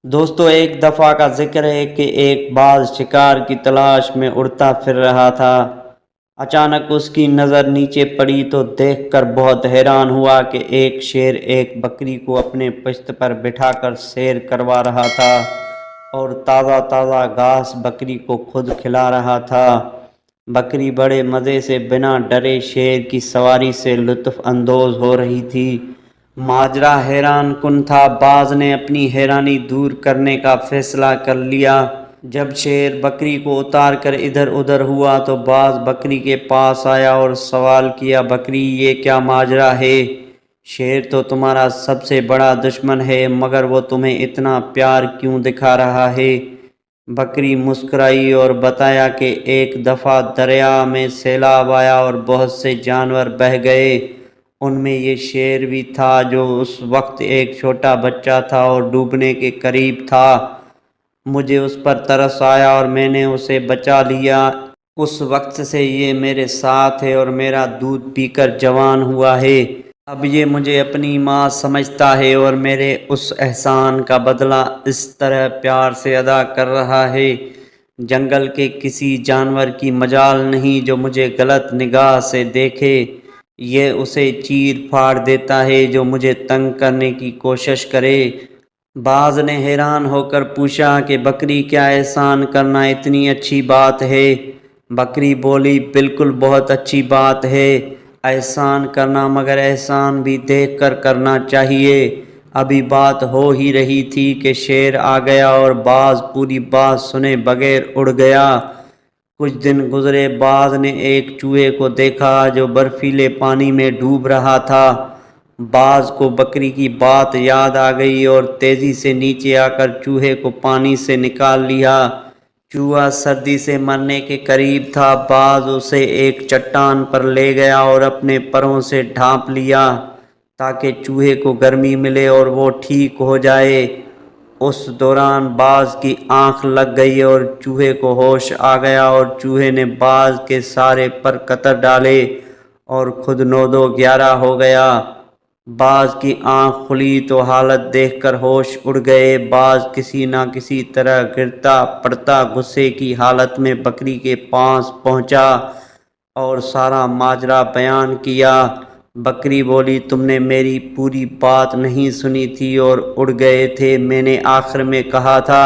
دوستو، ایک دفعہ کا ذکر ہے کہ ایک باز شکار کی تلاش میں اڑتا پھر رہا تھا۔ اچانک اس کی نظر نیچے پڑی تو دیکھ کر بہت حیران ہوا کہ ایک شیر ایک بکری کو اپنے پشت پر بٹھا کر سیر کروا رہا تھا اور تازہ تازہ گھاس بکری کو خود کھلا رہا تھا۔ بکری بڑے مزے سے بنا ڈرے شیر کی سواری سے لطف اندوز ہو رہی تھی۔ ماجرا حیران کن تھا۔ باز نے اپنی حیرانی دور کرنے کا فیصلہ کر لیا۔ جب شیر بکری کو اتار کر ادھر ادھر ہوا تو باز بکری کے پاس آیا اور سوال کیا، بکری یہ کیا ماجرا ہے؟ شیر تو تمہارا سب سے بڑا دشمن ہے، مگر وہ تمہیں اتنا پیار کیوں دکھا رہا ہے؟ بکری مسکرائی اور بتایا کہ ایک دفعہ دریا میں سیلاب آیا اور بہت سے جانور بہہ گئے۔ ان میں یہ شیر بھی تھا جو اس وقت ایک چھوٹا بچہ تھا اور ڈوبنے کے قریب تھا۔ مجھے اس پر ترس آیا اور میں نے اسے بچا لیا۔ اس وقت سے یہ میرے ساتھ ہے اور میرا دودھ پی کر جوان ہوا ہے۔ اب یہ مجھے اپنی ماں سمجھتا ہے اور میرے اس احسان کا بدلہ اس طرح پیار سے ادا کر رہا ہے۔ جنگل کے کسی جانور کی مجال نہیں جو مجھے غلط نگاہ سے دیکھے۔ یہ اسے چیر پھاڑ دیتا ہے جو مجھے تنگ کرنے کی کوشش کرے۔ باز نے حیران ہو کر پوچھا کہ بکری، کیا احسان کرنا اتنی اچھی بات ہے؟ بکری بولی، بالکل بہت اچھی بات ہے احسان کرنا، مگر احسان بھی دیکھ کر کرنا چاہیے۔ ابھی بات ہو ہی رہی تھی کہ شیر آ گیا اور باز پوری بات سنے بغیر اڑ گیا۔ کچھ دن گزرے، باز نے ایک چوہے کو دیکھا جو برفیلے پانی میں ڈوب رہا تھا۔ باز کو بکری کی بات یاد آ گئی اور تیزی سے نیچے آ کر چوہے کو پانی سے نکال لیا۔ چوہا سردی سے مرنے کے قریب تھا۔ باز اسے ایک چٹان پر لے گیا اور اپنے پروں سے ڈھانپ لیا تاکہ چوہے کو گرمی ملے اور وہ ٹھیک ہو جائے۔ اس دوران باز کی آنکھ لگ گئی اور چوہے کو ہوش آ گیا اور چوہے نے باز کے سارے پر قطر ڈالے اور خود 9-2-11 ہو گیا۔ باز کی آنکھ کھلی تو حالت دیکھ کر ہوش اڑ گئے۔ باز کسی نہ کسی طرح گرتا پڑتا غصے کی حالت میں بکری کے پاس پہنچا اور سارا ماجرا بیان کیا۔ بکری بولی، تم نے میری پوری بات نہیں سنی تھی اور اڑ گئے تھے۔ میں نے آخر میں کہا تھا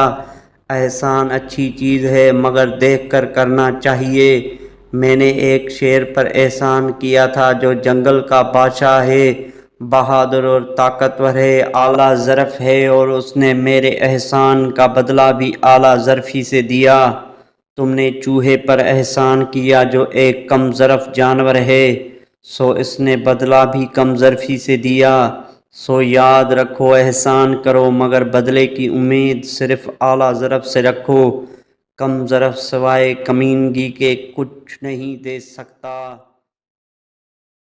احسان اچھی چیز ہے مگر دیکھ کر کرنا چاہیے۔ میں نے ایک شیر پر احسان کیا تھا جو جنگل کا بادشاہ ہے، بہادر اور طاقتور ہے، اعلیٰ ظرف ہے، اور اس نے میرے احسان کا بدلہ بھی اعلیٰ ظرفی سے دیا۔ تم نے چوہے پر احسان کیا جو ایک کم ظرف جانور ہے، سو اس نے بدلہ بھی کم ظرفی سے دیا۔ سو یاد رکھو، احسان کرو مگر بدلے کی امید صرف اعلیٰ ظرف سے رکھو۔ کم ظرف سوائے کمینگی کے کچھ نہیں دے سکتا۔